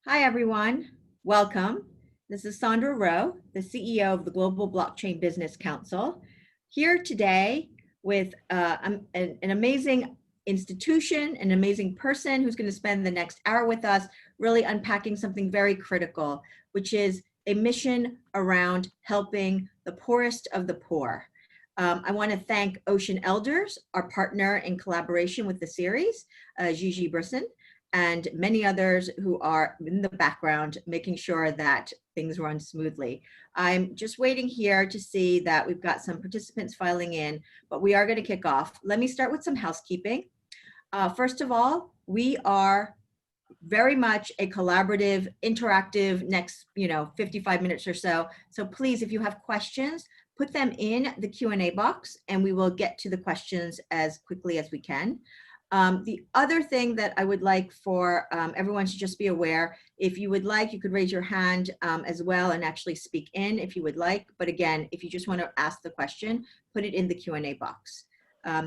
Hi, everyone. Welcome. This is Sandra Ro, the CEO of the Global Blockchain Business Council, here today with an amazing institution, an amazing person who's going to spend the next hour with us really unpacking something very critical, which is a mission around helping the poorest of the poor. I want to thank Ocean Elders, our partner in collaboration with the series, Gigi Brisson, and many others who are in the background, making sure that things run smoothly. I'm just waiting here to see that we've got some participants filing in, but we are going to kick off. Let me start with some housekeeping. First of all, we are very much a collaborative, interactive next, 55 minutes or so. So please, if you have questions, put them in the Q&A box and we will get to the questions as quickly as we can. The other thing that I would like for everyone to just be aware, if you would like, you could raise your hand as well and actually speak in if you would like. But again, if you just want to ask the question, put it in the Q&A box.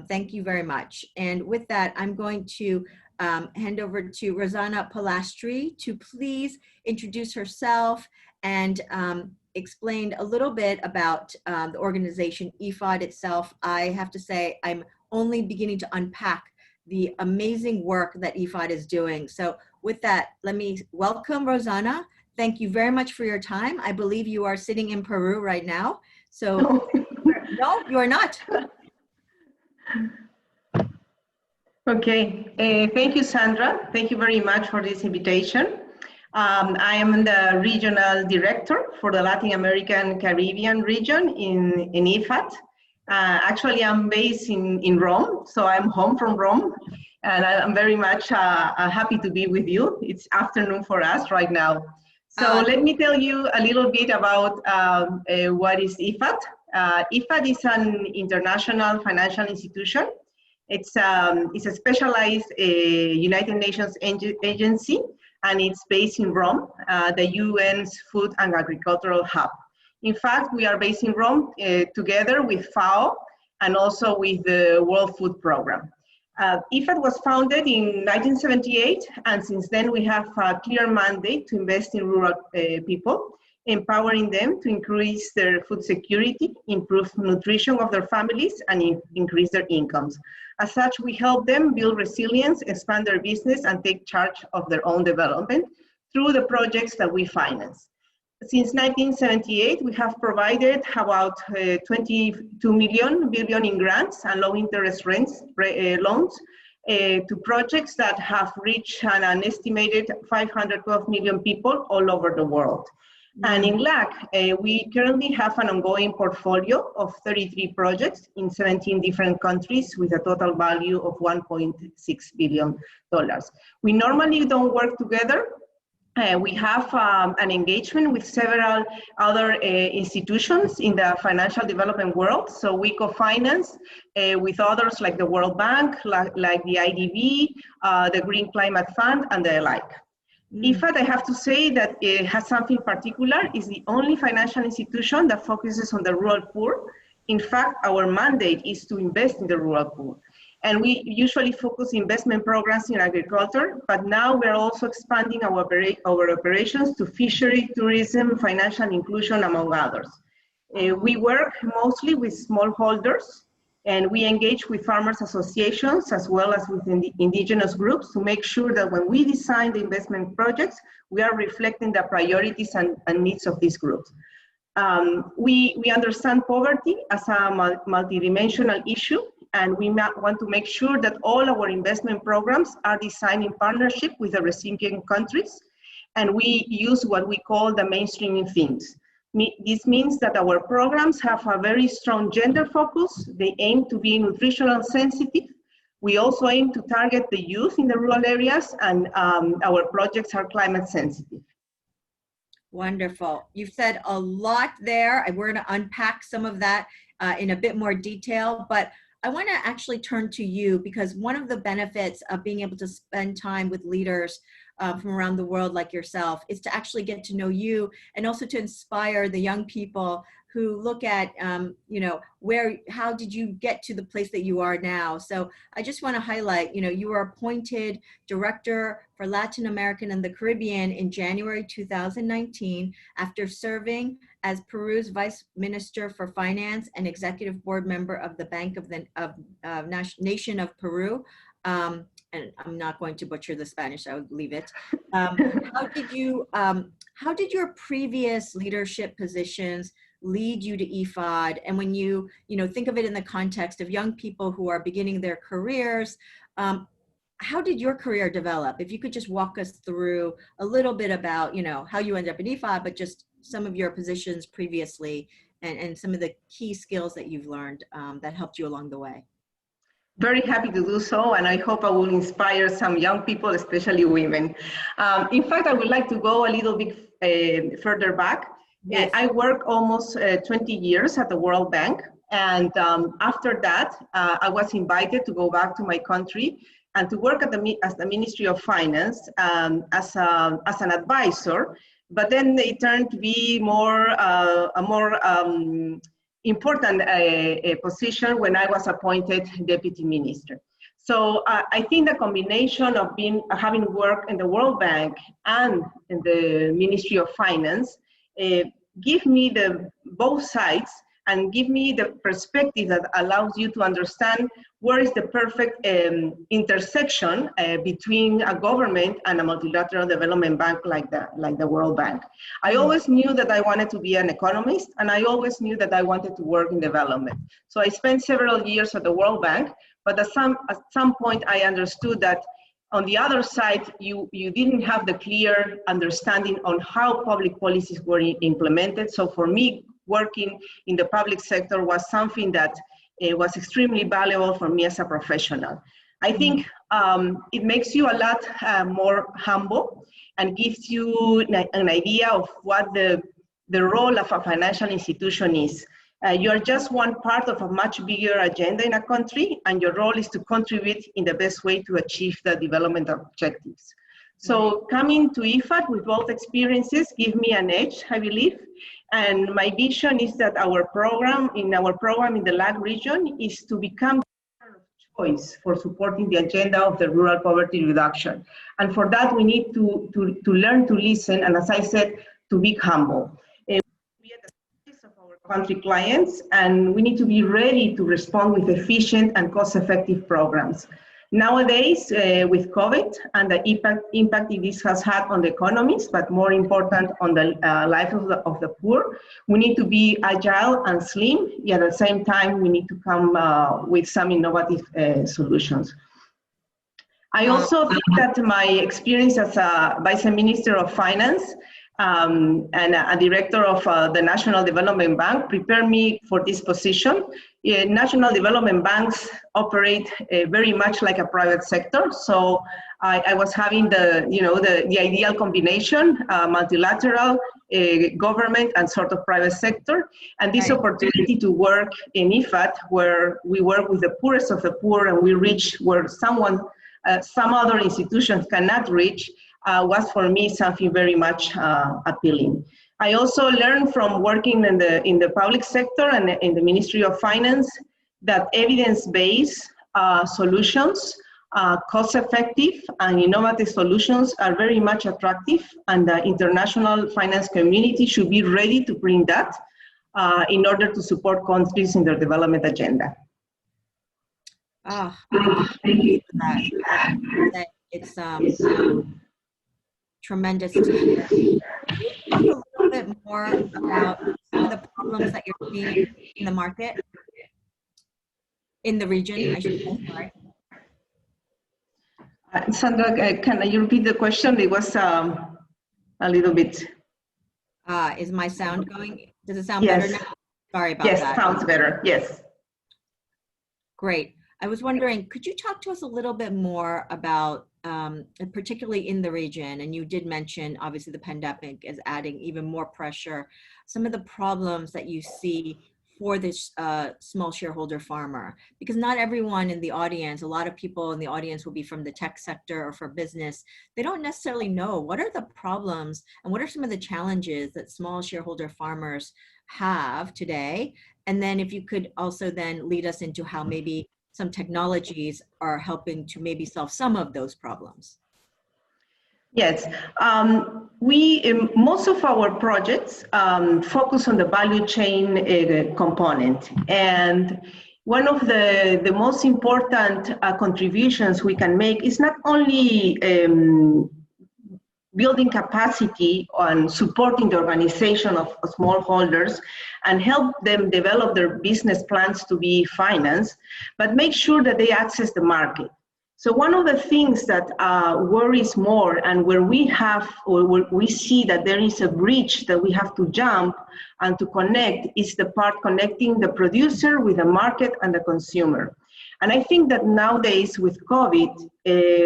Thank you very much. And with that, I'm going to hand over to Rossana Polastri to please introduce herself and explain a little bit about the organization IFAD itself. I have to say, I'm only beginning to unpack the amazing work that IFAD is doing. So with that, let me welcome Rossana. Thank you very much for your time. I believe you are sitting in Peru right now. So no, you are not. Okay, thank you, Sandra. Thank you very much for this invitation. I am the regional director for the Latin American Caribbean region in IFAD. Actually, I'm based in Rome, so I'm home from Rome, and I'm very much happy to be with you. It's afternoon for us right now. So let me tell you a little bit about what is IFAD. IFAD is an international financial institution. It's a specialized United Nations agency, and it's based in Rome, the UN's Food and Agricultural Hub. In fact, we are based in Rome together with FAO and also with the World Food Program. IFAD was founded in 1978, and since then we have a clear mandate to invest in rural people, empowering them to increase their food security, improve nutrition of their families, and increase their incomes. As such, we help them build resilience, expand their business, and take charge of their own development through the projects that we finance. Since 1978, we have provided about 22 billion in grants and low interest loans to projects that have reached an estimated 512 million people all over the world. And in LAC, we currently have an ongoing portfolio of 33 projects in 17 different countries with a total value of $1.6 billion. We normally don't work together. We have an engagement with several other institutions in the financial development world. So we co-finance with others like the World Bank, like the IDB, the Green Climate Fund, and the like. IFAD, I have to say that it has something particular. It's the only financial institution that focuses on the rural poor. In fact, our mandate is to invest in the rural poor. And we usually focus investment programs in agriculture, but now we're also expanding our operations to fishery, tourism, financial inclusion, among others. We work mostly with smallholders, and we engage with farmers associations as well as with indigenous groups to make sure that when we design the investment projects, we are reflecting the priorities and needs of these groups. We understand poverty as a multidimensional issue, and we want to make sure that all our investment programs are designed in partnership with the recipient countries, and we use what we call the mainstreaming themes. This means that our programs have a very strong gender focus. They aim to be nutritional sensitive. We also aim to target the youth in the rural areas, and our projects are climate sensitive. Wonderful. You've said a lot there. We're going to unpack some of that in a bit more detail, but I want to actually turn to you because one of the benefits of being able to spend time with leaders from around the world like yourself is to actually get to know you and also to inspire the young people who look at, how did you get to the place that you are now? So I just want to highlight, you were appointed Director for Latin American and the Caribbean in January 2019 after serving as Peru's Vice Minister for Finance and Executive Board Member of the Bank of the Nation of Peru. And I'm not going to butcher the Spanish, I would leave it. How did your previous leadership positions lead you to IFAD? And when you think of it in the context of young people who are beginning their careers, how did your career develop? If you could just walk us through a little bit about, how you ended up in IFAD, but just some of your positions previously and some of the key skills that you've learned that helped you along the way. Very happy to do so, and I hope I will inspire some young people, especially women. In fact, I would like to go a little bit further back. Yes. I worked almost 20 years at the World Bank, and after that, I was invited to go back to my country and to work at as the Ministry of Finance as an advisor. But then it turned to be a more important position when I was appointed Deputy Minister. So I think the combination of having worked in the World Bank and in the Ministry of Finance give me both sides and give me the perspective that allows you to understand where is the perfect intersection between a government and a multilateral development bank like the World Bank. I always knew that I wanted to be an economist, and I always knew that I wanted to work in development. So I spent several years at the World Bank, but at some point I understood that on the other side, you didn't have the clear understanding on how public policies were implemented. So for me, working in the public sector was something that was extremely valuable for me as a professional. I think it makes you a lot more humble and gives you an idea of what the role of a financial institution is. You are just one part of a much bigger agenda in a country, and your role is to contribute in the best way to achieve the development objectives. So coming to IFAD with both experiences give me an edge, I believe. And my vision is that our program in the LAC region is to become the partner of choice for supporting the agenda of the rural poverty reduction. And for that, we need to learn to listen, and as I said, to be humble. We need to be at the service of our country clients, and we need to be ready to respond with efficient and cost-effective programs. Nowadays, with COVID and the impact this has had on the economies, but more important on the life of the poor, we need to be agile and slim, yet at the same time, we need to come with some innovative solutions. I also think that my experience as a Vice Minister of Finance and a director of the National Development Bank prepared me for this position. National development banks operate very much like a private sector, so I was having the ideal combination, multilateral, government, and sort of private sector, and this opportunity to work in IFAD, where we work with the poorest of the poor and we reach where some other institutions cannot reach, was for me something very much appealing. I also learned from working in the public sector and in the Ministry of Finance that evidence-based solutions, cost-effective and innovative solutions are very much attractive, and the international finance community should be ready to bring that in order to support countries in their development agenda. Thank you for that. It's tremendous to hear. Talk a little bit more about some of the problems that you're seeing in the market, in the region, I should say, sorry. Sandra, can you repeat the question? It was a little bit. Is my sound going? Does it sound better now? Sorry about that. Yes, sounds better, yes. Great. I was wondering, could you talk to us a little bit more about, particularly in the region, and you did mention, obviously, the pandemic is adding even more pressure, some of the problems that you see for this small shareholder farmer? Because not everyone in the audience, a lot of people in the audience will be from the tech sector or for business. They don't necessarily know what are the problems and what are some of the challenges that small shareholder farmers have today. And then if you could also then lead us into how maybe some technologies are helping to maybe solve some of those problems. Yes, most of our projects focus on the value chain component, and one of the most important contributions we can make is not only building capacity on supporting the organization of smallholders and help them develop their business plans to be financed, but make sure that they access the market. So one of the things that worries more, and where we have, or where we see that there is a bridge that we have to jump and to connect, is the part connecting the producer with the market and the consumer. And I think that nowadays with COVID,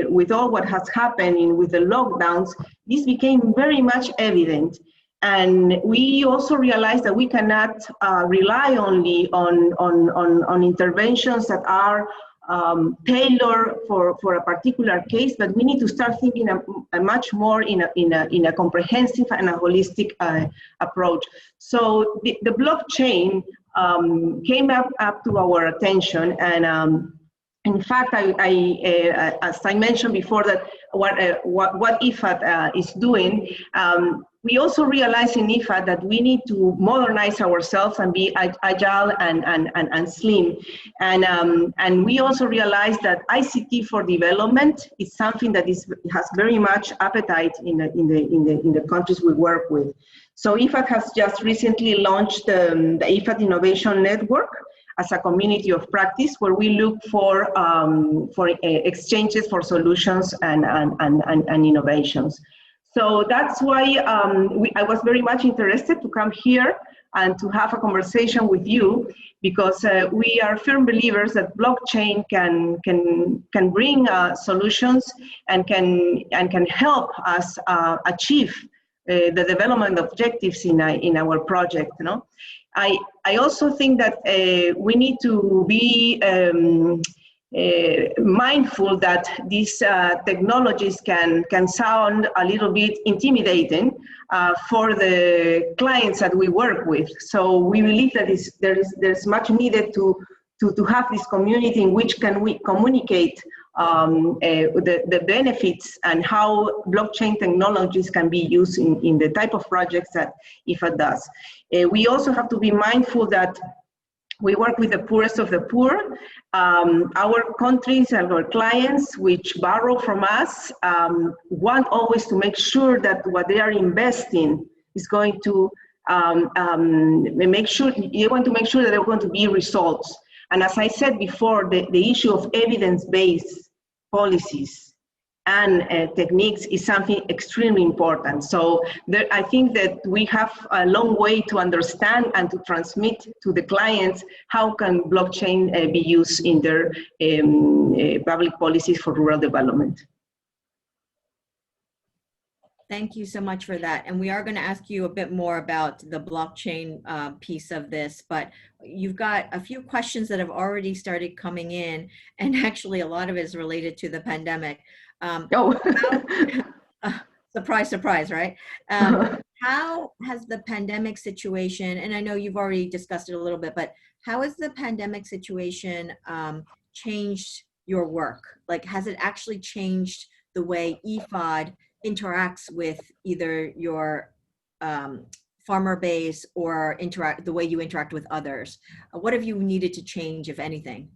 with all what has happened with the lockdowns, this became very much evident. And we also realized that we cannot rely only on interventions that are tailored for a particular case, but we need to start thinking a much more in a comprehensive and a holistic approach. So the blockchain came up to our attention, and in fact, as I mentioned before, that what IFAD is doing, we also realize in IFAD that we need to modernize ourselves and be agile and slim. And we also realize that ICT for development is something that has very much appetite in the countries we work with. So IFAD has just recently launched the IFAD Innovation Network as a community of practice, where we look for exchanges for solutions and innovations. So that's why I was very much interested to come here and to have a conversation with you, because we are firm believers that blockchain can bring solutions and can help us achieve the development objectives in our project. You know, I also think that we need to be mindful that these technologies can sound a little bit intimidating for the clients that we work with. So we believe that there's much needed to have this community in which can we communicate the benefits and how blockchain technologies can be used in the type of projects that IFAD does. We also have to be mindful that we work with the poorest of the poor. Our countries and our clients, which borrow from us, want always to make sure that what they are investing is going to make sure that there are going to be results. And as I said before, the issue of evidence-based policies and techniques is something extremely important. So I think that we have a long way to understand and to transmit to the clients how can blockchain be used in their public policies for rural development. Thank you so much for that. And we are going to ask you a bit more about the blockchain piece of this, but you've got a few questions that have already started coming in, and actually a lot of it is related to the pandemic. Surprise, surprise, right? How has the pandemic situation, and I know you've already discussed it a little bit, but how has the pandemic situation changed your work? Like, has it actually changed the way IFAD interacts with either your farmer base or the way you interact with others? What have you needed to change, if anything?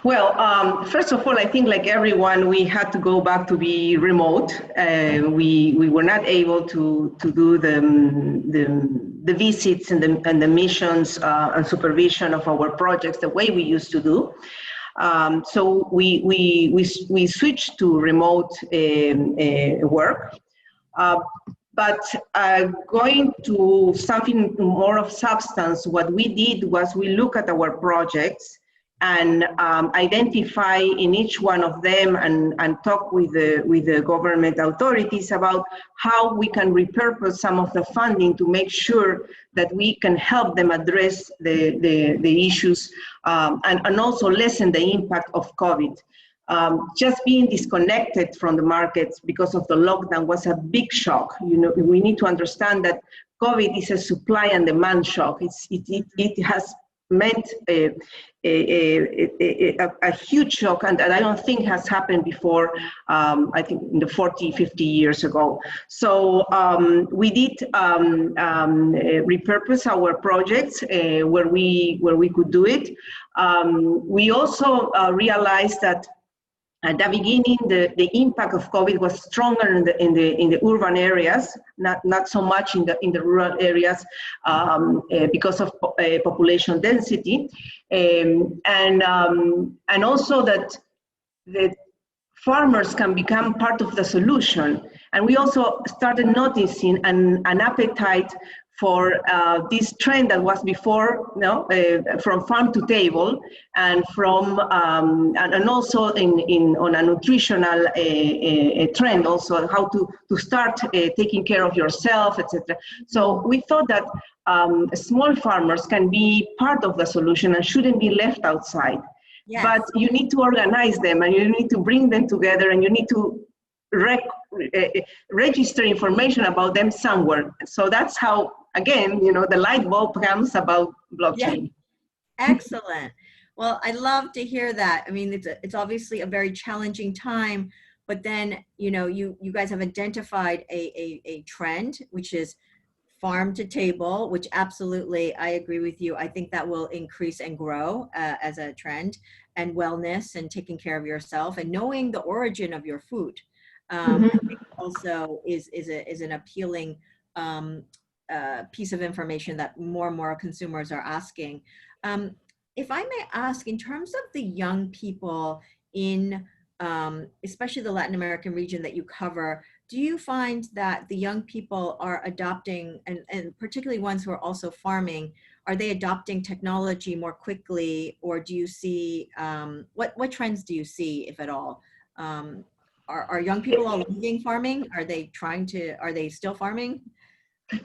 Well, first of all, I think like everyone, we had to go back to be remote. We were not able to do the visits and the missions and supervision of our projects the way we used to do. So we switched to remote work. But going to something more of substance, what we did was we look at our projects and identify in each one of them and talk with the government authorities about how we can repurpose some of the funding to make sure that we can help them address the issues and also lessen the impact of COVID. Just being disconnected from the markets because of the lockdown was a big shock. You know, we need to understand that COVID is a supply and demand shock. It has meant a huge shock, and I don't think has happened before, I think in the 40, 50 years ago. So we did repurpose our projects where we could do it. We also realized that at the beginning, the impact of COVID was stronger in the urban areas, not so much in the rural areas because of population density, and also that the farmers can become part of the solution. And we also started noticing an appetite for this trend that was before, from farm to table, and from and also on a nutritional trend, also how to start taking care of yourself, etc. So we thought that small farmers can be part of the solution and shouldn't be left outside. Yes. But you need to organize them, and you need to bring them together, and you need to register information about them somewhere. So that's how, again, the light bulb comes about blockchain. Yeah. Excellent. Well, I love to hear that. I mean, it's obviously a very challenging time, but then, you guys have identified a trend, which is farm to table, which absolutely, I agree with you. I think that will increase and grow as a trend, and wellness and taking care of yourself and knowing the origin of your food. I think also is an appealing piece of information that more and more consumers are asking. If I may ask, in terms of the young people in especially the Latin American region that you cover, do you find that the young people are adopting, and particularly ones who are also farming, are they adopting technology more quickly, or do you see, what trends do you see, if at all? Are young people all leaving farming? Are they still farming?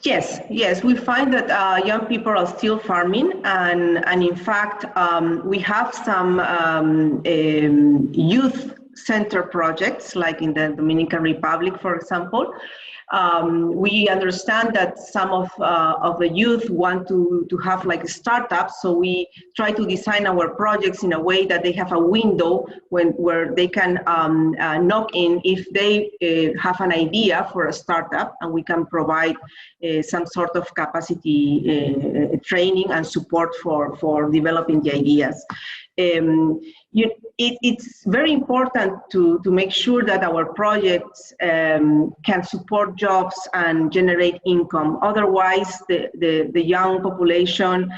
Yes, we find that young people are still farming, and in fact, we have some youth center projects, like in the Dominican Republic, for example. We understand that some of the youth want to have like startups, so we try to design our projects in a way that they have a window where they can knock in if they have an idea for a startup, and we can provide some sort of capacity training and support for developing the ideas. It's very important to make sure that our projects can support jobs and generate income. Otherwise, the young population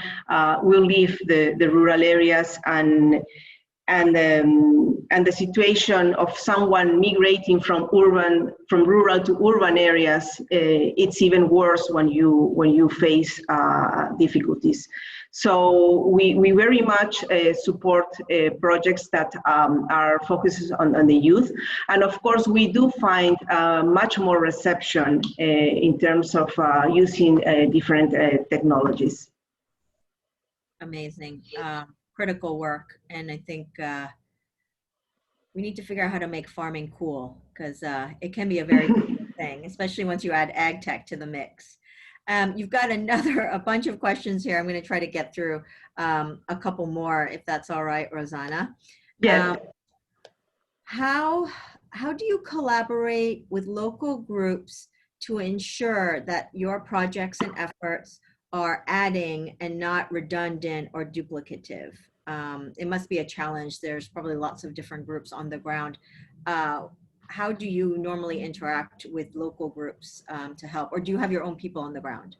will leave the rural areas, and the situation of someone migrating from rural to urban areas, it's even worse when you face difficulties. So we very much support projects that are focused on the youth. And of course, we do find much more reception in terms of using different technologies. Amazing. Critical work. And I think we need to figure out how to make farming cool, because it can be a very cool thing, especially once you add ag tech to the mix. You've got a bunch of questions here. I'm going to try to get through a couple more, if that's all right, Rossana. Yeah. How do you collaborate with local groups to ensure that your projects and efforts are adding and not redundant or duplicative? It must be a challenge. There's probably lots of different groups on the ground. How do you normally interact with local groups to help, or do you have your own people on the ground?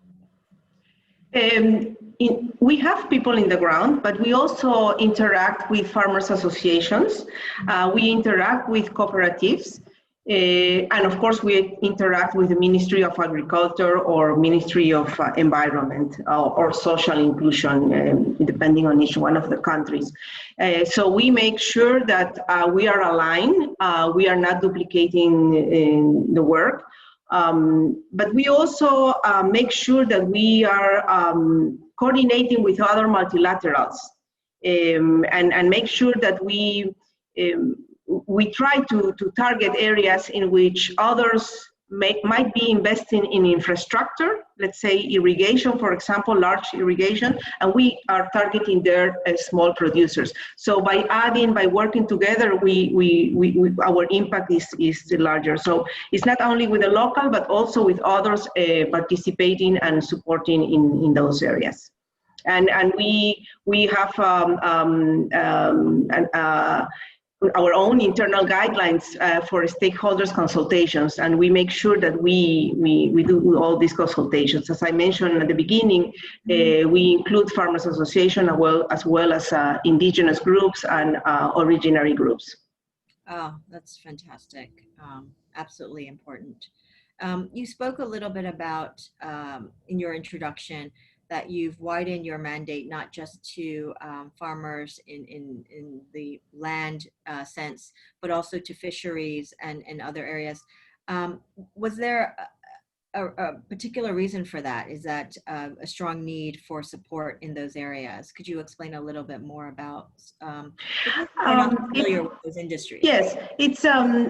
We have people in the ground, but we also interact with farmers associations. We interact with cooperatives. And of course, we interact with the Ministry of Agriculture or Ministry of Environment or Social Inclusion, depending on each one of the countries. So we make sure that we are aligned, we are not duplicating the work, but we also make sure that we are coordinating with other multilaterals and make sure that we try to target areas in which others might be investing in infrastructure, let's say irrigation, for example, large irrigation, and we are targeting their small producers. So by working together, our impact is larger. So it's not only with the local, but also with others participating and supporting in those areas. And we have our own internal guidelines for stakeholders consultations, and we make sure that we do all these consultations. As I mentioned at the beginning, we include Farmers Association as well as indigenous groups and originary groups. Oh, that's fantastic. Absolutely important. You spoke a little bit about, in your introduction, that you've widened your mandate not just to farmers in the land sense, but also to fisheries and other areas. Was there a particular reason for that? Is that a strong need for support in those areas? Could you explain a little bit more about, we're not familiar with those industries. Yes, it's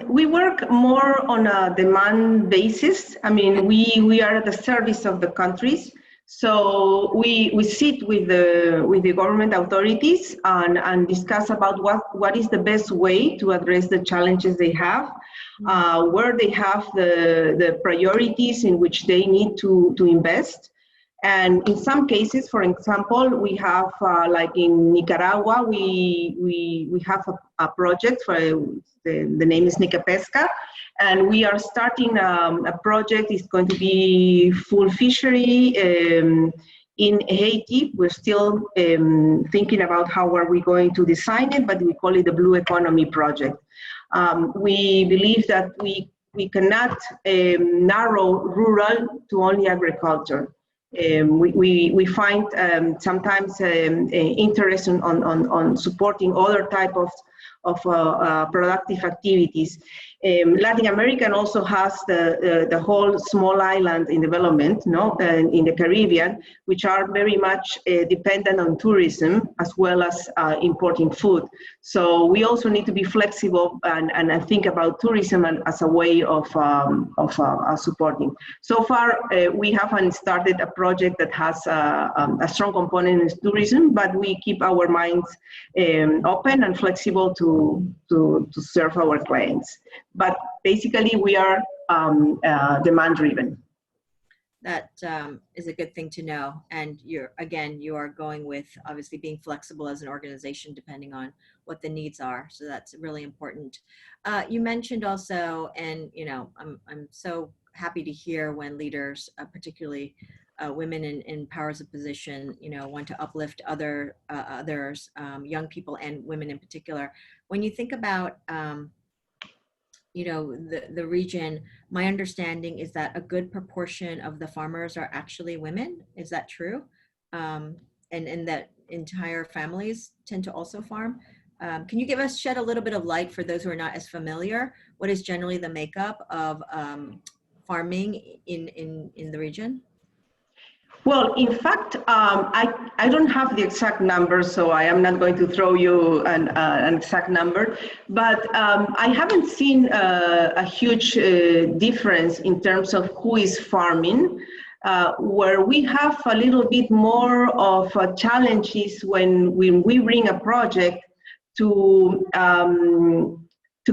we work more on a demand basis. I mean, we are at the service of the countries. So we sit with the government authorities and discuss about what is the best way to address the challenges they have, where they have the priorities in which they need to invest. And in some cases, for example, we have like in Nicaragua, we have a project for the name is Nica Pesca, and we are starting a project. It's going to be full fishery in Haiti. We're still thinking about how are we going to design it, but we call it the Blue Economy Project. We believe that we cannot narrow rural to only agriculture. We find sometimes interest on supporting other type of productive activities. Latin America also has the whole small island in development, no, in the Caribbean, which are very much dependent on tourism as well as importing food. So we also need to be flexible and think about tourism as a way of supporting. So far, we haven't started a project that has a strong component in tourism, but we keep our minds open and flexible to serve our clients. But basically, we are demand-driven. That is a good thing to know. And you are going with obviously being flexible as an organization depending on what the needs are. So that's really important. You mentioned also, and I'm so happy to hear when leaders, particularly women in powers of position, want to uplift others, young people and women in particular. When you think about the region, my understanding is that a good proportion of the farmers are actually women. Is that true? And that entire families tend to also farm. Can you shed a little bit of light for those who are not as familiar? What is generally the makeup of farming in the region? Well, in fact, I don't have the exact number, so I am not going to throw you an exact number, but I haven't seen a huge difference in terms of who is farming. Where we have a little bit more of challenges when we bring a project to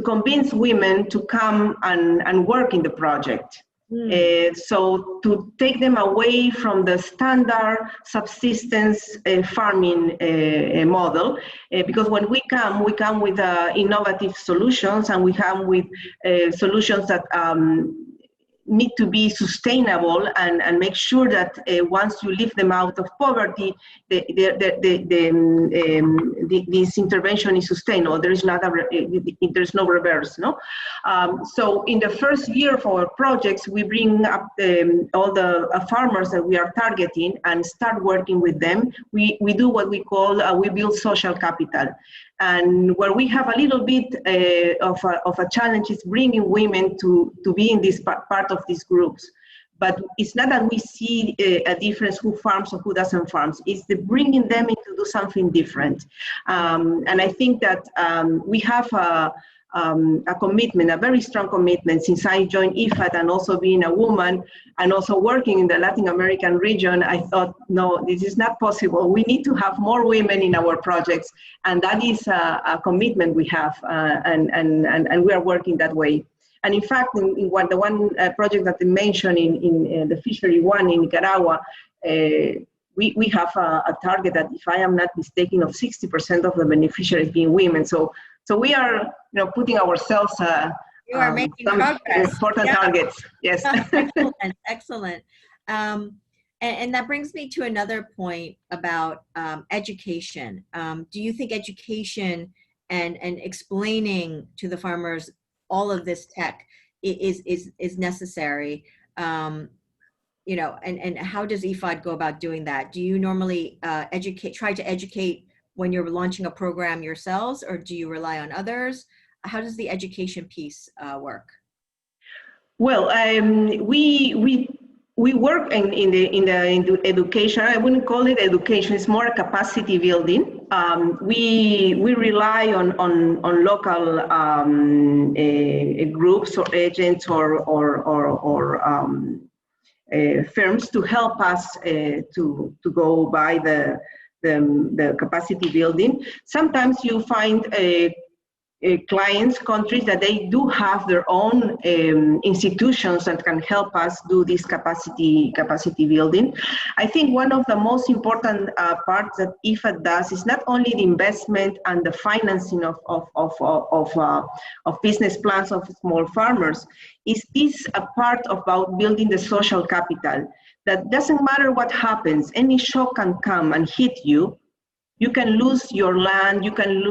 convince women to come and work in the project. So to take them away from the standard subsistence farming model, because when we come with innovative solutions, and we come with solutions that need to be sustainable and make sure that once you lift them out of poverty, this intervention is sustainable. There is not there's no reverse. No. So in the first year of our projects, we bring up all the farmers that we are targeting and start working with them. We do what we call we build social capital. And where we have a little bit of a challenge is bringing women to be in this part of these groups. But it's not that we see a difference who farms or who doesn't farms. It's the bringing them in to do something different. And I think that we have a commitment, a very strong commitment since I joined IFAD, and also being a woman and also working in the Latin American region. I thought, no, this is not possible. We need to have more women in our projects, and that is a commitment we have, and we are working that way. And in fact, in the one project that they mentioned in the fishery one in Nicaragua, we have a target that, if I am not mistaken, of 60% of the beneficiaries being women. So we are, putting ourselves you are making some progress. Important targets. Yes. Excellent. And that brings me to another point about education. Do you think education and explaining to the farmers all of this tech is necessary? And how does IFAD go about doing that? Do you normally try to educate when you're launching a program yourselves, or do you rely on others? How does the education piece work? Well, we work in the education. I wouldn't call it education. It's more a capacity building. We rely on local groups or agents or firms to help us to go by the capacity building. Sometimes you find clients, countries that they do have their own institutions that can help us do this capacity building. I think one of the most important parts that IFAD does is not only the investment and the financing of business plans of small farmers. Is this a part about building the social capital? That doesn't matter what happens, any shock can come and hit you. You can lose your land, you can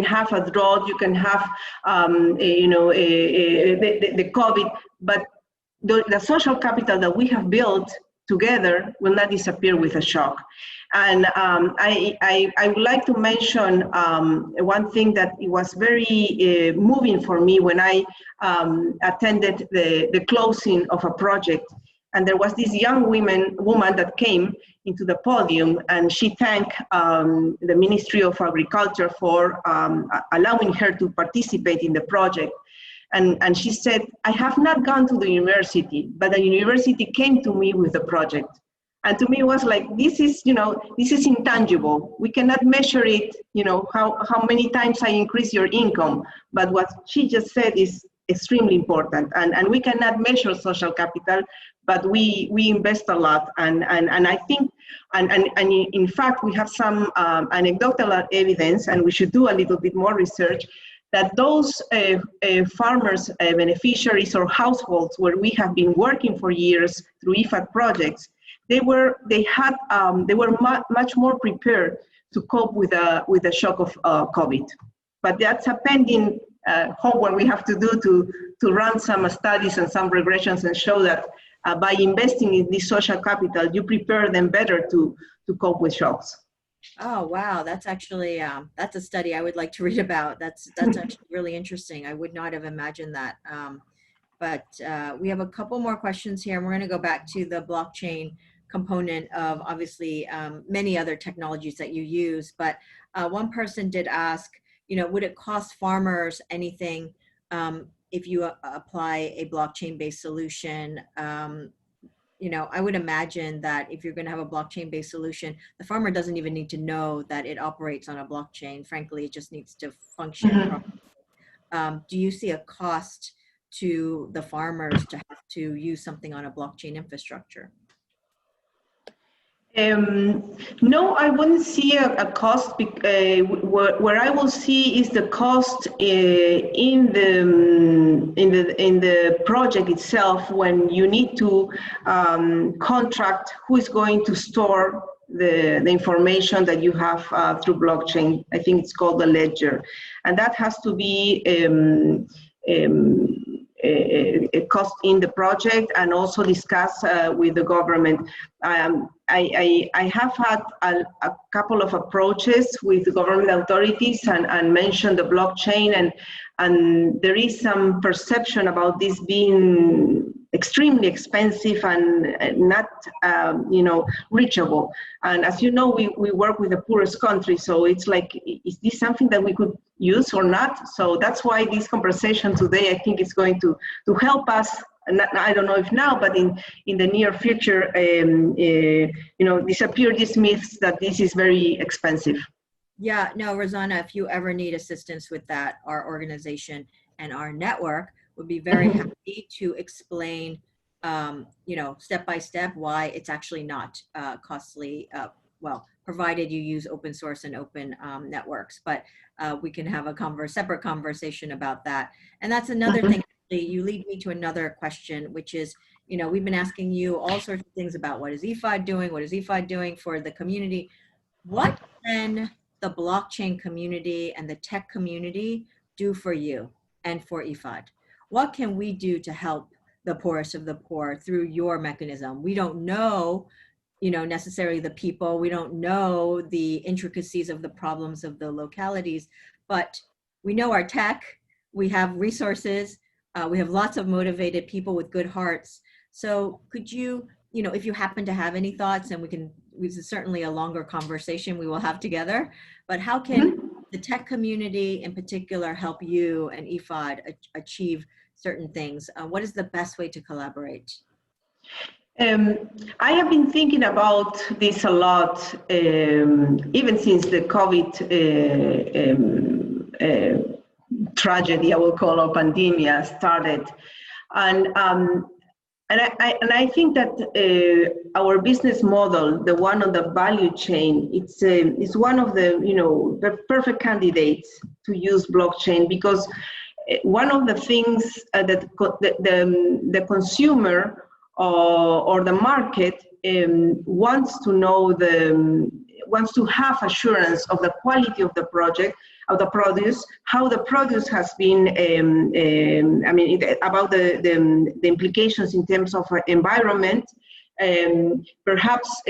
have a drought, you can have, the COVID, but the social capital that we have built together will not disappear with a shock. And I would like to mention one thing that it was very moving for me when I attended the closing of a project. And there was this young woman that came into the podium, and she thanked the Ministry of Agriculture for allowing her to participate in the project. And she said, I have not gone to the university, but the university came to me with the project. And to me, it was like, this is intangible. We cannot measure it, how many times I increase your income. But what she just said is extremely important. And we cannot measure social capital, but we invest a lot. And I think, and in fact, we have some anecdotal evidence, and we should do a little bit more research, that those farmers, beneficiaries or households where we have been working for years through IFAD projects, they were much more prepared to cope with the shock of COVID. But that's a pending homework we have to do to run some studies and some regressions and show that by investing in this social capital, you prepare them better to cope with shocks. Oh, wow. That's actually, that's a study I would like to read about. That's actually really interesting. I would not have imagined that. But we have a couple more questions here, and we're going to go back to the blockchain component of obviously many other technologies that you use. But one person did ask, would it cost farmers anything if you apply a blockchain-based solution? I would imagine that if you're going to have a blockchain-based solution, the farmer doesn't even need to know that it operates on a blockchain. Frankly, it just needs to function properly. Do you see a cost to the farmers to have to use something on a blockchain infrastructure? No, I wouldn't see a cost. Where I will see is the cost in the project itself, when you need to contract who is going to store the information that you have through blockchain. I think it's called the ledger, and that has to be a cost in the project, and also discuss with the government. I have had a couple of approaches with the government authorities and mentioned the blockchain, and there is some perception about this being extremely expensive and not reachable. And as you know, we work with the poorest country, so it's like, is this something that we could use or not? So that's why this conversation today, I think, is going to help us. I don't know if now, but in the near future, disappear these myths that this is very expensive. Yeah, no, Rossana, if you ever need assistance with that, our organization and our network would be very happy to explain, step by step, why it's actually not costly. Well, provided you use open source and open networks, but we can have a separate conversation about that. And that's another thing. You lead me to another question, which is, we've been asking you all sorts of things about what is IFAD doing, what is IFAD doing for the community. What can the blockchain community and the tech community do for you and for IFAD? What can we do to help the poorest of the poor through your mechanism? We don't know, necessarily the people, we don't know the intricacies of the problems of the localities, but we know our tech, we have resources, we have lots of motivated people with good hearts. So could you, if you happen to have any thoughts, and this is certainly a longer conversation we will have together, but how can the tech community in particular help you and IFAD achieve certain things? What is the best way to collaborate? I have been thinking about this a lot, even since the COVID tragedy, I will call it, pandemia started, and I think that our business model, the one on the value chain, it's one of the perfect candidates to use blockchain, because one of the things that the consumer or the market wants to know, wants to have assurance of the quality of the project, of the produce, how the produce has been, about the implications in terms of environment, perhaps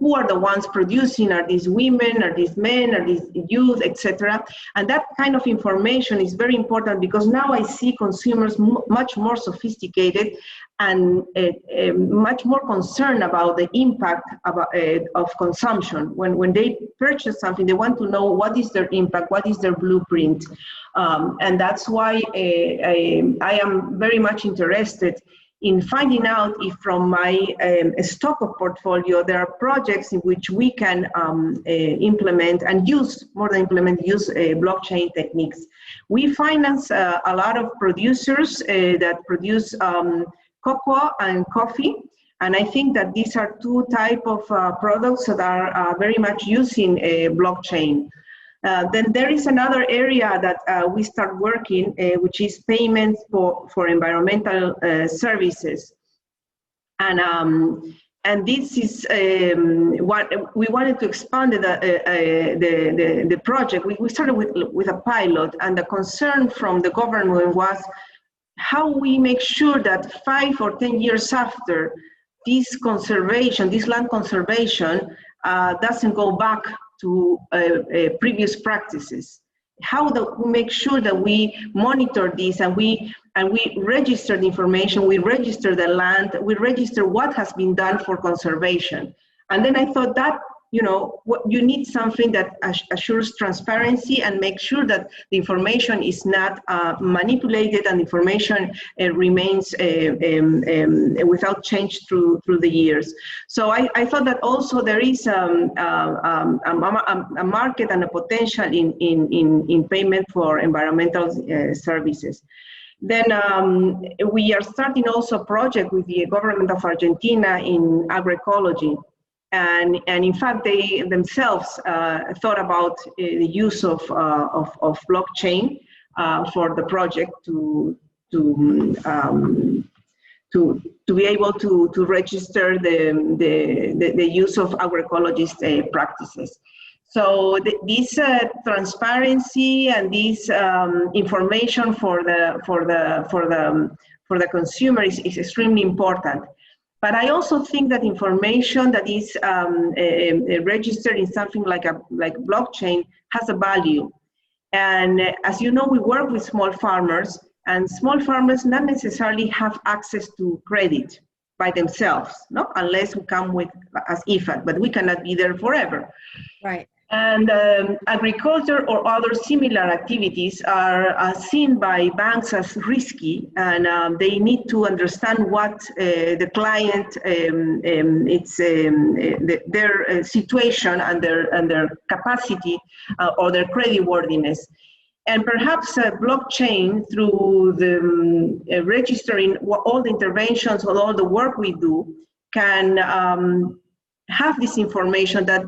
who are the ones producing, are these women, are these men, are these youth, etc. And that kind of information is very important, because now I see consumers much more sophisticated and much more concerned about the impact of consumption. When they purchase something, they want to know what is their impact, what is their blueprint. And that's why I am very much interested in finding out if from my stock of portfolio there are projects in which we can implement and use, more than implement, use blockchain techniques. We finance a lot of producers that produce cocoa and coffee, and I think that these are two types of products that are very much using blockchain. Then there is another area that we start working, which is payments for environmental services, and this is what we wanted to expand the project. We started with a pilot, and the concern from the government was how we make sure that 5 or 10 years after this conservation, this land conservation, doesn't go back to previous practices. How do we make sure that we monitor this, and we register the information, we register the land, we register what has been done for conservation. And then I thought that, you need something that assures transparency and make sure that the information is not manipulated, and information remains without change through the years. So I thought that also there is a market and a potential in payment for environmental services. Then we are starting also a project with the government of Argentina in agroecology. And in fact, they themselves thought about the use of blockchain for the project to be able to register the use of agroecologist practices. So this transparency and this information for the consumer is extremely important. But I also think that information that is registered in something like blockchain has a value. And as you know, we work with small farmers, and small farmers not necessarily have access to credit by themselves, no? Unless we come with as IFAD, but we cannot be there forever. Right. And agriculture or other similar activities are seen by banks as risky, and they need to understand what the client, their situation and their capacity or their creditworthiness. And perhaps blockchain, through the registering all the interventions or all the work we do, can have this information that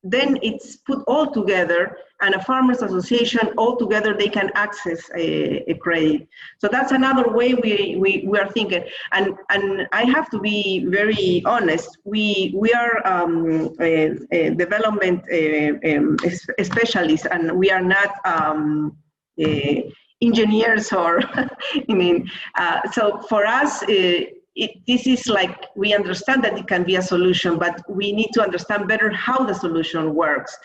then it's put all together, and a farmers association all together, they can access a credit. So that's another way we are thinking. And I have to be very honest, we are a development specialists, and we are not engineers or, I mean, so for us, this is like, we understand that it can be a solution, but we need to understand better how the solution works.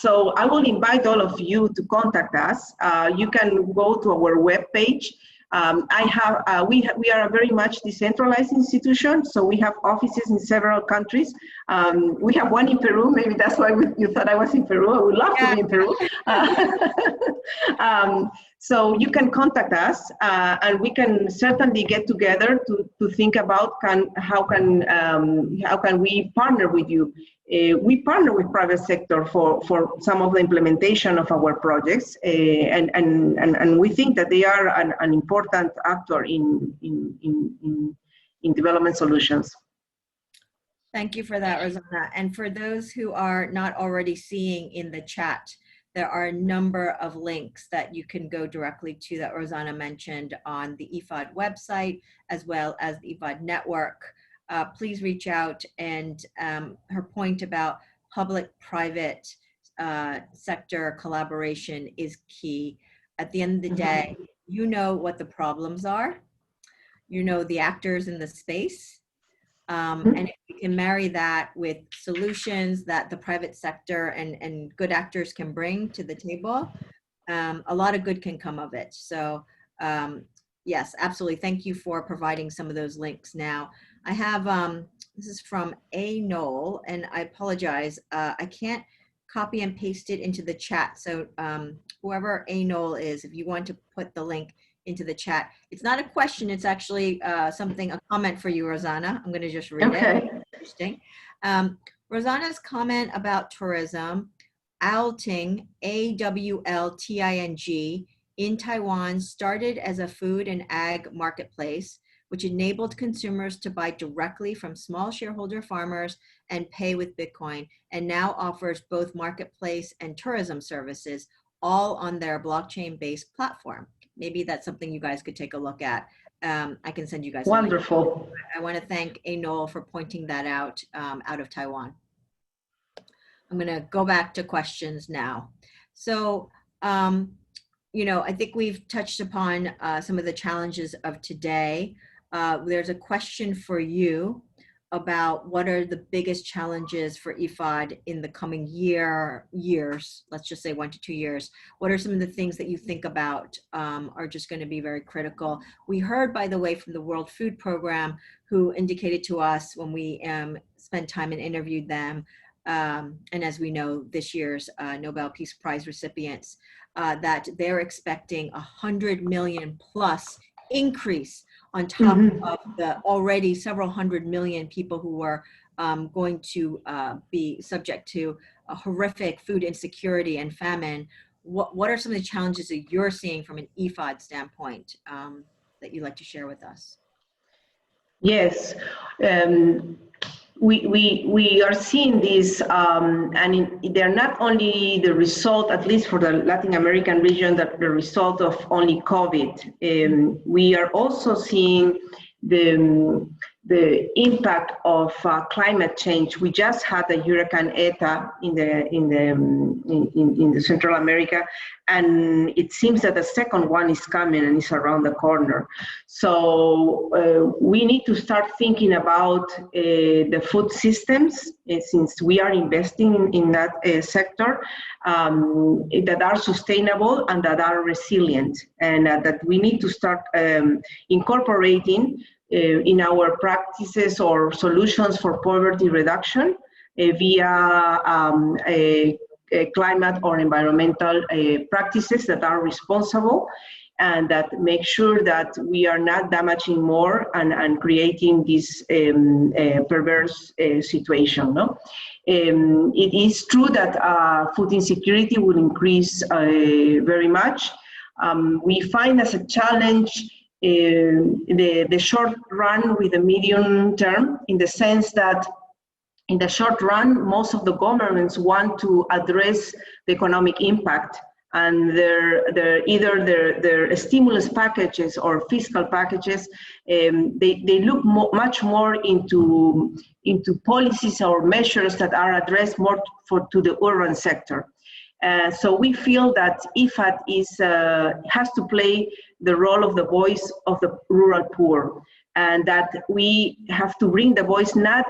So I will invite all of you to contact us. You can go to our webpage. We are a very much decentralized institution, so we have offices in several countries. We have one in Peru. Maybe that's why you thought I was in Peru. I would love to be in Peru. So you can contact us, and we can certainly get together to think about how can we partner with you. We partner with private sector for some of the implementation of our projects, and we think that they are an important actor in development solutions. Thank you for that, Rossana. And for those who are not already seeing in the chat, there are a number of links that you can go directly to that Rossana mentioned on the IFAD website, as well as the IFAD network. Please reach out, and her point about public-private sector collaboration is key. At the end of the day, you know what the problems are, you know the actors in the space, and if you can marry that with solutions that the private sector and good actors can bring to the table, a lot of good can come of it. So yes, absolutely. Thank you for providing some of those links now. I have, this is from A. Knoll, and I apologize. I can't copy and paste it into the chat. So whoever A. Knoll is, if you want to put the link into the chat. It's not a question, it's actually a comment for you, Rossana. I'm going to just read it. Interesting. Rosanna's comment about tourism, Alting, AWLTING, in Taiwan started as a food and ag marketplace, which enabled consumers to buy directly from small shareholder farmers and pay with Bitcoin, and now offers both marketplace and tourism services, all on their blockchain-based platform. Maybe that's something you guys could take a look at. I can send you guys. Wonderful. I want to thank A. Knoll for pointing that out of Taiwan. I'm going to go back to questions now. So, you know, I think we've touched upon some of the challenges of today. There's a question for you about what are the biggest challenges for IFAD in the coming years, let's just say 1 to 2 years. What are some of the things that you think about are just going to be very critical? We heard, by the way, from the World Food Program, who indicated to us when we spent time and interviewed them, and as we know, this year's Nobel Peace Prize recipients, that they're expecting 100 million plus increase on top of the already several hundred million people who are going to be subject to a horrific food insecurity and famine. What are some of the challenges that you're seeing from an IFAD standpoint that you'd like to share with us? Yes. we are seeing this, they're not only the result, at least for the Latin American region, that the result of only COVID. We are also seeing the impact of climate change. We just had the Hurricane Eta in the Central America, and it seems that the second one is coming and is around the corner. So we need to start thinking about the food systems, since we are investing in that sector, that are sustainable and that are resilient, and that we need to start incorporating in our practices or solutions for poverty reduction via climate or environmental practices that are responsible and that make sure that we are not damaging more and creating this perverse situation. No? It is true that food insecurity will increase very much. We find as a challenge the short run with the medium term, in the sense that in the short run, most of the governments want to address the economic impact, and their stimulus packages or fiscal packages, they look much more into policies or measures that are addressed more to the urban sector. So we feel that IFAD has to play the role of the voice of the rural poor, and that we have to bring the voice not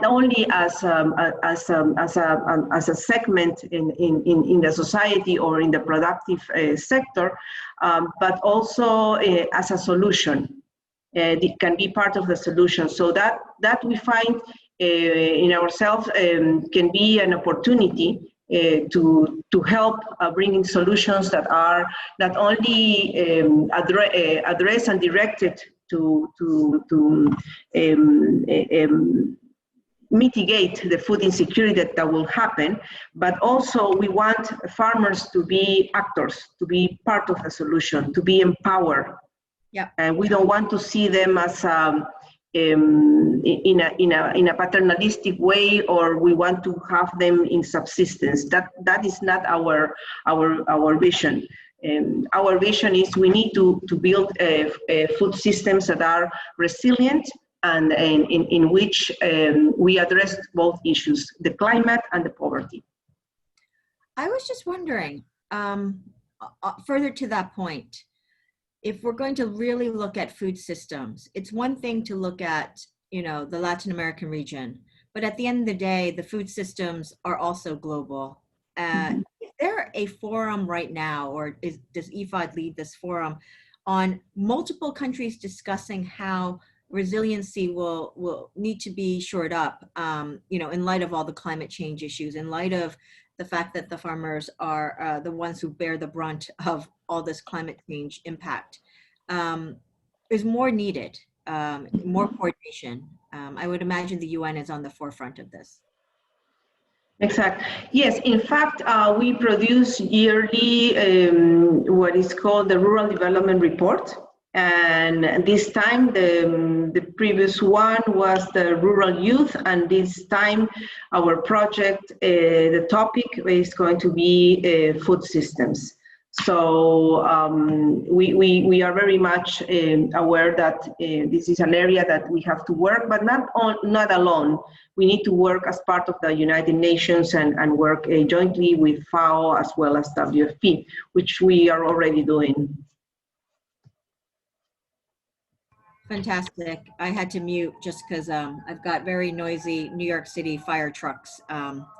only as a segment in the society or in the productive sector, but also as a solution. It can be part of the solution. So that we find in ourselves can be an opportunity to help bringing solutions that are not only addressed and directed to mitigate the food insecurity that will happen, but also we want farmers to be actors, to be part of the solution, to be empowered. Yeah. And we don't want to see them as in a paternalistic way, or we want to have them in subsistence. That is not our vision. Our vision is we need to build food systems that are resilient and in which we address both issues, the climate and the poverty. I was just wondering, further to that point, if we're going to really look at food systems, it's one thing to look at, the Latin American region, but at the end of the day, the food systems are also global. Is there a forum right now, or does IFAD lead this forum on multiple countries discussing how resiliency will need to be shored up, in light of all the climate change issues, in light of the fact that the farmers are the ones who bear the brunt of all this climate change impact? Is more needed, more coordination. I would imagine the UN is on the forefront of this. Exactly. Yes, in fact, we produce yearly what is called the Rural Development Report. And this time, the previous one was the rural youth, and this time our project, the topic is going to be food systems. So we are very much aware that this is an area that we have to work, but not alone. We need to work as part of the United Nations and work jointly with FAO as well as WFP, which we are already doing. Fantastic. I had to mute just because I've got very noisy New York City fire trucks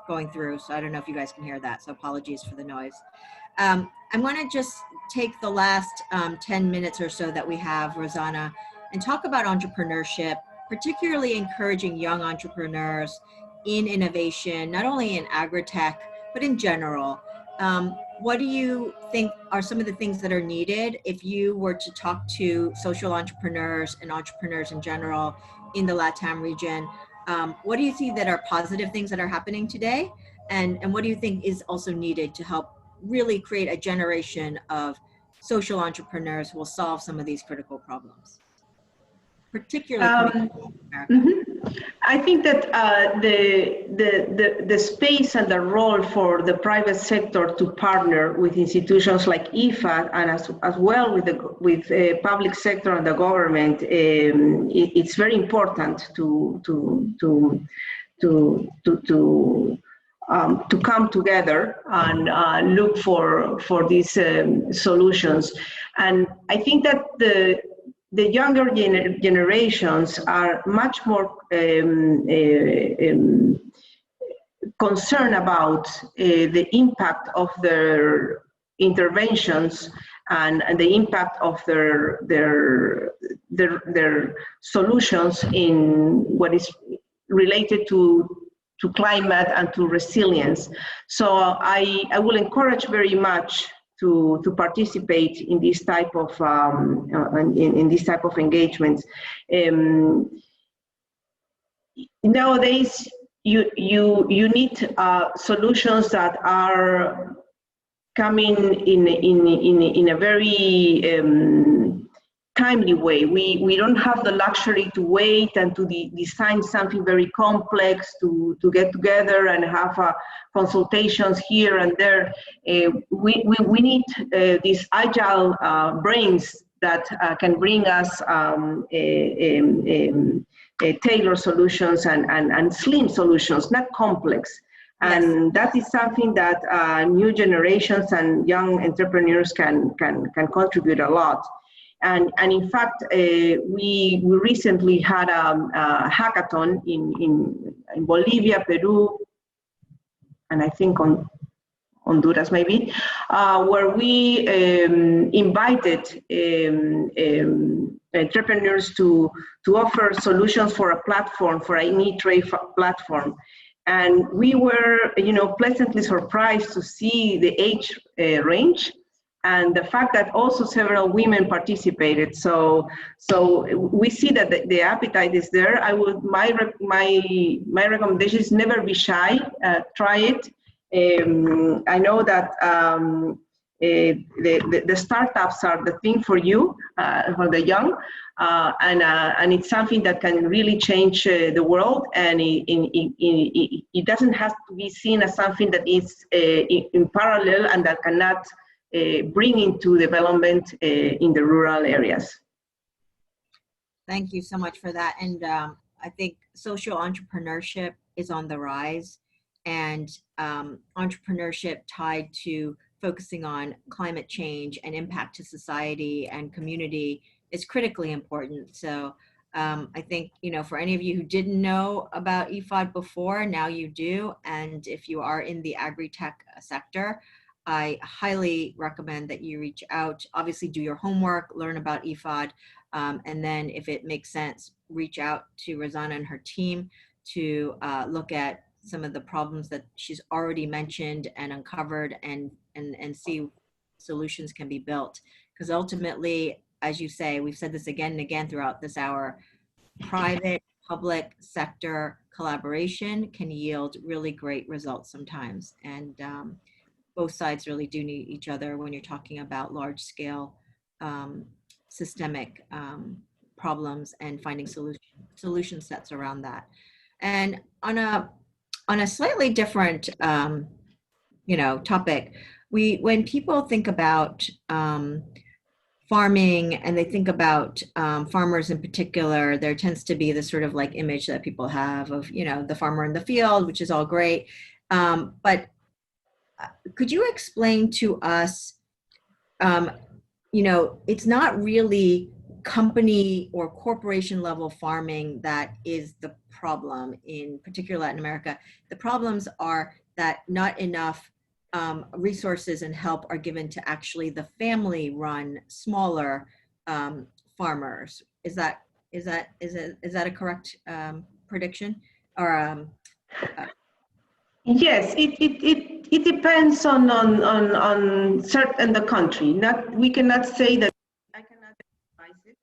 going through, so I don't know if you guys can hear that, so apologies for the noise. I'm going to just take the last 10 minutes or so that we have, Rossana, and talk about entrepreneurship, particularly encouraging young entrepreneurs in innovation, not only in agri-tech, but in general. What do you think are some of the things that are needed if you were to talk to social entrepreneurs and entrepreneurs in general in the LATAM region? What do you see that are positive things that are happening today? And what do you think is also needed to help really create a generation of social entrepreneurs who will solve some of these critical problems, particularly coming from America? I think that the space and the role for the private sector to partner with institutions like IFAD and as well with the public sector and the government, it's very important to come together and look for these solutions. And I think that the younger generations are much more concerned about the impact of their interventions and the impact of their solutions in what is related to climate and to resilience. So I will encourage very much to participate in this type of in this type of engagements. Nowadays, you need solutions that are coming in a very timely way. We don't have the luxury to wait and to design something very complex to get together and have consultations here and there. We need these agile brains that can bring us tailored solutions and slim solutions, not complex. And that is something that new generations and young entrepreneurs can contribute a lot. And in fact, we recently had a hackathon in Bolivia, Peru, and I think on Honduras maybe, where we invited entrepreneurs to offer solutions for a platform, for an e-trade platform. And we were, pleasantly surprised to see the age range and the fact that also several women participated. So we see that the appetite is there. My recommendation is never be shy. Try it. I know that the startups are the thing for you, for the young, and it's something that can really change the world. And it doesn't have to be seen as something that is in parallel and that cannot bring into development in the rural areas. Thank you so much for that. And I think social entrepreneurship is on the rise, and entrepreneurship tied to focusing on climate change and impact to society and community is critically important. So I think, for any of you who didn't know about IFAD before, now you do. And if you are in the agri-tech sector, I highly recommend that you reach out. Obviously, do your homework, learn about IFAD, and then if it makes sense, reach out to Rossana and her team to look at some of the problems that she's already mentioned and uncovered, and see solutions can be built. Because ultimately, as you say, we've said this again and again throughout this hour, private public sector collaboration can yield really great results sometimes. And both sides really do need each other when you're talking about large scale systemic problems and finding solution sets around that. And on a slightly different topic, when people think about farming and they think about farmers in particular, there tends to be this sort of like image that people have of the farmer in the field, which is all great, but could you explain to us, it's not really company or corporation level farming that is the problem in particular Latin America. The problems are that not enough resources and help are given to actually the family run smaller farmers. Is that a correct prediction? Or yes, it depends on certain the country. We cannot say that. I cannot advise it.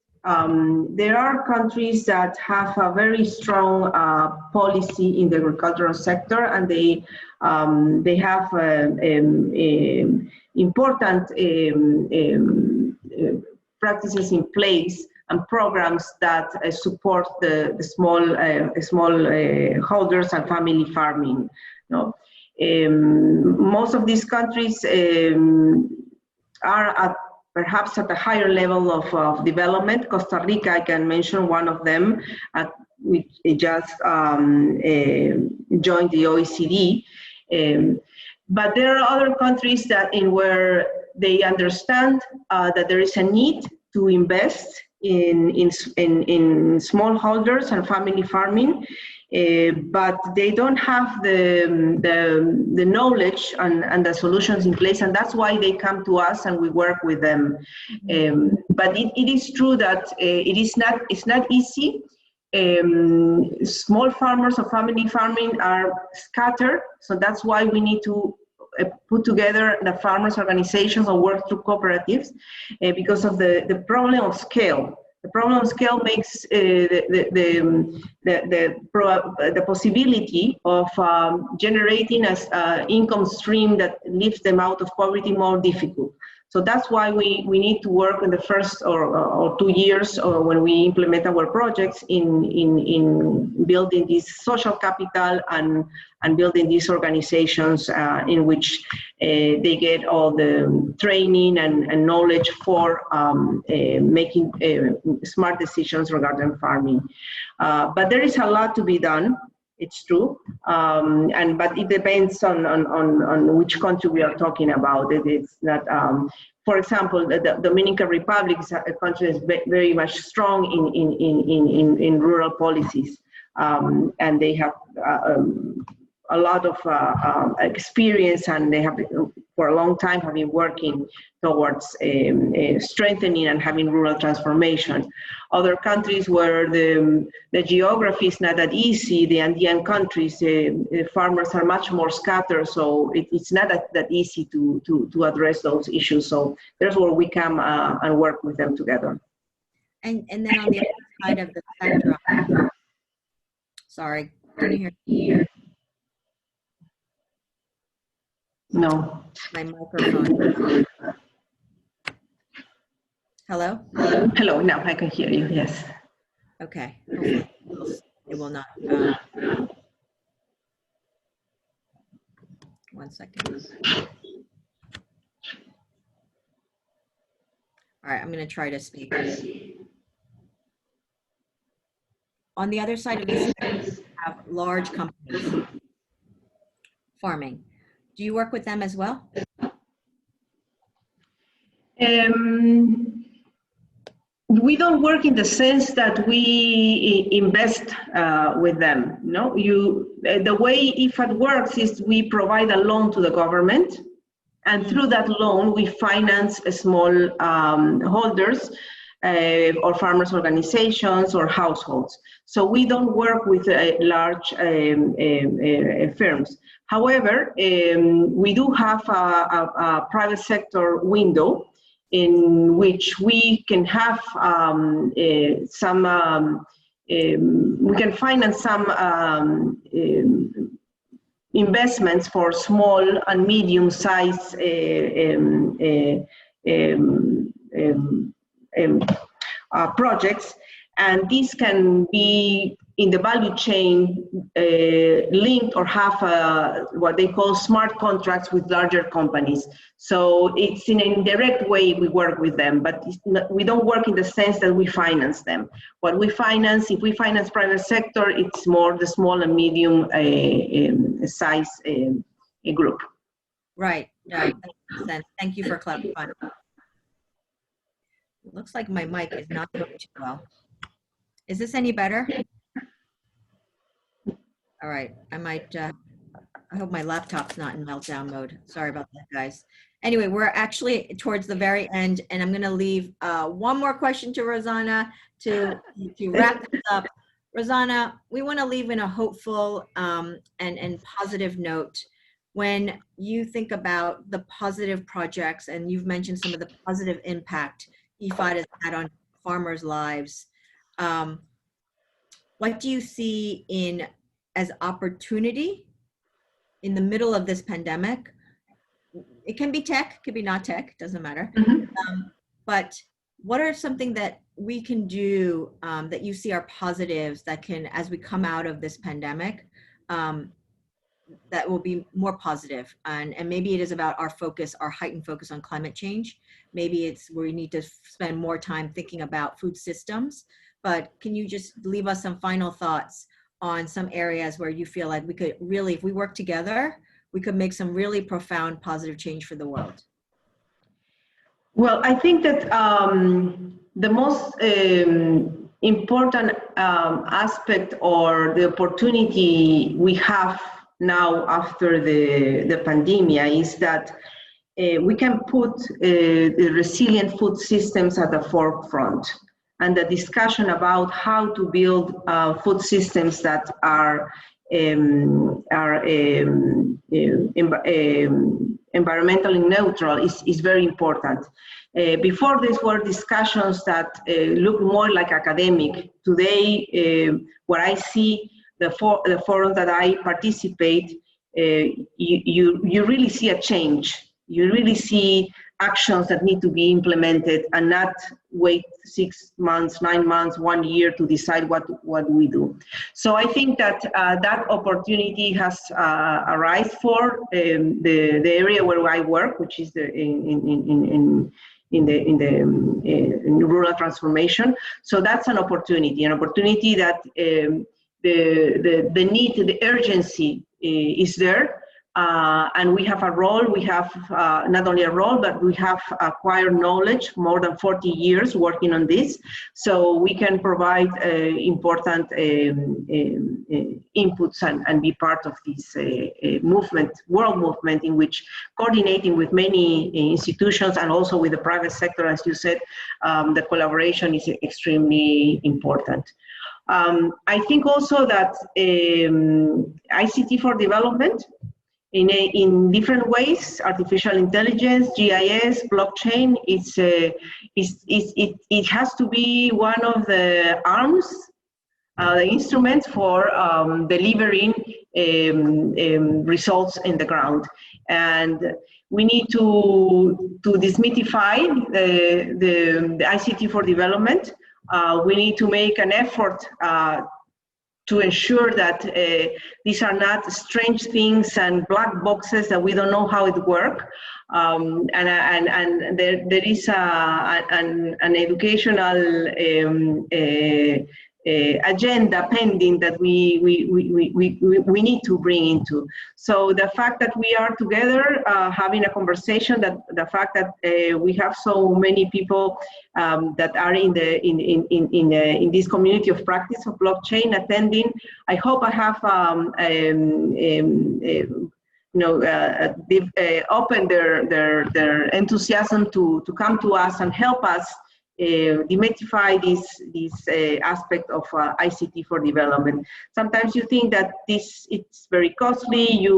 There are countries that have a very strong policy in the agricultural sector, and they have important practices in place and programs that support the small holders and family farming. Most of these countries are perhaps at a higher level of development. Costa Rica, I can mention one of them, which just joined the OECD. But there are other countries where they understand that there is a need to invest in smallholders and family farming, but they don't have the knowledge and the solutions in place, and that's why they come to us and we work with them. But it is true that it's not easy. Small farmers or family farming are scattered, so that's why we need to put together the farmers organizations or work through cooperatives because of the problem of scale. The problem of scale makes the possibility of generating an income stream that lifts them out of poverty more difficult. So that's why we need to work in the first or 2 years when we implement our projects in building this social capital and building these organizations in which they get all the training and knowledge for making smart decisions regarding farming. But there is a lot to be done. It's true, but it depends on which country we are talking about. It's not, for example, the Dominican Republic is a country that's very much strong in rural policies, and they have a lot of experience, and they have for a long time have been working towards strengthening and having rural transformation. Other countries where the geography is not that easy, the Andean countries, farmers are much more scattered, so it's not that easy to address those issues. So there's where we come and work with them together. And then on the other side of the spectrum, sorry, can you hear me? No. My microphone. Hello? Hello, now I can hear you, yes. Okay, hopefully it will not. 1 second. All right, I'm going to try to speak. On the other side of this, we have large companies farming. Do you work with them as well? We don't work in the sense that we invest with them. No, the way IFAD works is we provide a loan to the government, and through that loan we finance small holders or farmers organizations or households. So we don't work with large firms. However, we do have a private sector window in which we can have we can finance some investments for small and medium-sized projects, and these can be in the value chain linked or have what they call smart contracts with larger companies. So it's in an indirect way we work with them, but we don't work in the sense that we finance them. What we finance, if we finance private sector, it's more the small and medium size group. Right, that makes sense. Thank you for clarifying. It looks like my mic is not going too well. Is this any better? All right, I might, I hope my laptop's not in meltdown mode. Sorry about that, guys. Anyway, we're actually towards the very end, and I'm gonna leave one more question to Rossana to wrap this up. Rossana, we wanna leave in a hopeful and positive note. When you think about the positive projects, and you've mentioned some of the positive impact IFAD has had on farmers' lives, what do you see as opportunity in the middle of this pandemic? It can be tech, could be not tech, doesn't matter. Mm-hmm. But what are something that we can do that you see are positives that can, as we come out of this pandemic, that will be more positive? And maybe it is about our focus, our heightened focus on climate change. Maybe it's where we need to spend more time thinking about food systems. But can you just leave us some final thoughts on some areas where you feel like we could really, if we work together, we could make some really profound positive change for the world? Well, I think that the most important aspect or the opportunity we have now after the pandemic is that we can put the resilient food systems at the forefront, and the discussion about how to build food systems that are environmentally neutral is very important. Before these were discussions that look more like academic. Today, what I see, the forum that I participate, you really see a change. You really see actions that need to be implemented and not wait 6 months, 9 months, 1 year to decide what we do. So I think that that opportunity has arisen for the area where I work, which is in rural transformation. So that's an opportunity that the need, the urgency is there. And we have a role, we have not only a role, but we have acquired knowledge, more than 40 years working on this. So we can provide important inputs and be part of this movement, world movement, in which coordinating with many institutions and also with the private sector, as you said, the collaboration is extremely important. I think also that ICT for development, in different ways, artificial intelligence, GIS, blockchain, it has to be one of the arms, the instruments for delivering results in the ground. And we need to demystify the ICT for development. We need to make an effort to ensure that these are not strange things and black boxes that we don't know how it works. And there is an educational agenda pending that we need to bring into. So the fact that we are together having a conversation, that the fact that we have so many people that are in this community of practice of blockchain attending, I hope I have open their enthusiasm to come to us and help us demystify this aspect of ICT for development. Sometimes you think that it's very costly.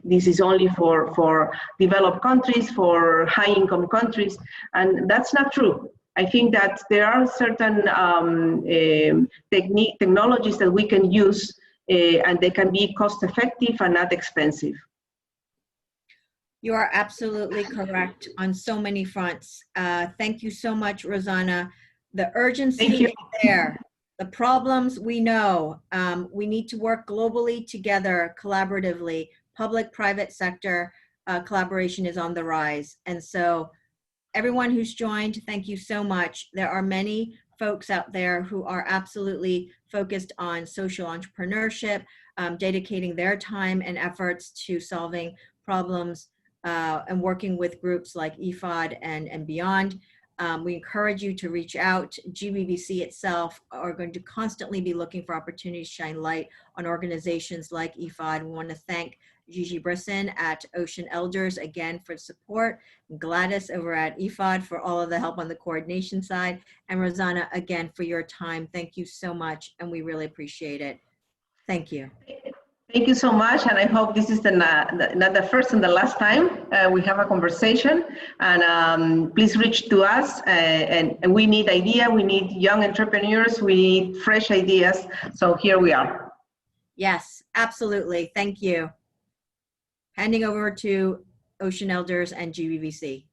This is only for developed countries, for high-income countries, and that's not true. I think that there are certain technologies that we can use, and they can be cost-effective and not expensive. You are absolutely correct on so many fronts. Thank you so much, Rossana. The urgency is there. The problems we know. We need to work globally together, collaboratively. Public-private sector collaboration is on the rise. And so everyone who's joined, thank you so much. There are many folks out there who are absolutely focused on social entrepreneurship, dedicating their time and efforts to solving problems and working with groups like IFAD and beyond. We encourage you to reach out. GBBC itself are going to constantly be looking for opportunities to shine light on organizations like IFAD. We want to thank Gigi Brisson at Ocean Elders again for support, Gladys over at IFAD for all of the help on the coordination side, and Rossana again for your time. Thank you so much, and we really appreciate it. Thank you. Thank you so much, and I hope this is not the first and the last time we have a conversation. And please reach to us, and we need ideas, we need young entrepreneurs, we need fresh ideas, so here we are. Yes, absolutely, thank you. Handing over to Ocean Elders and GBBC.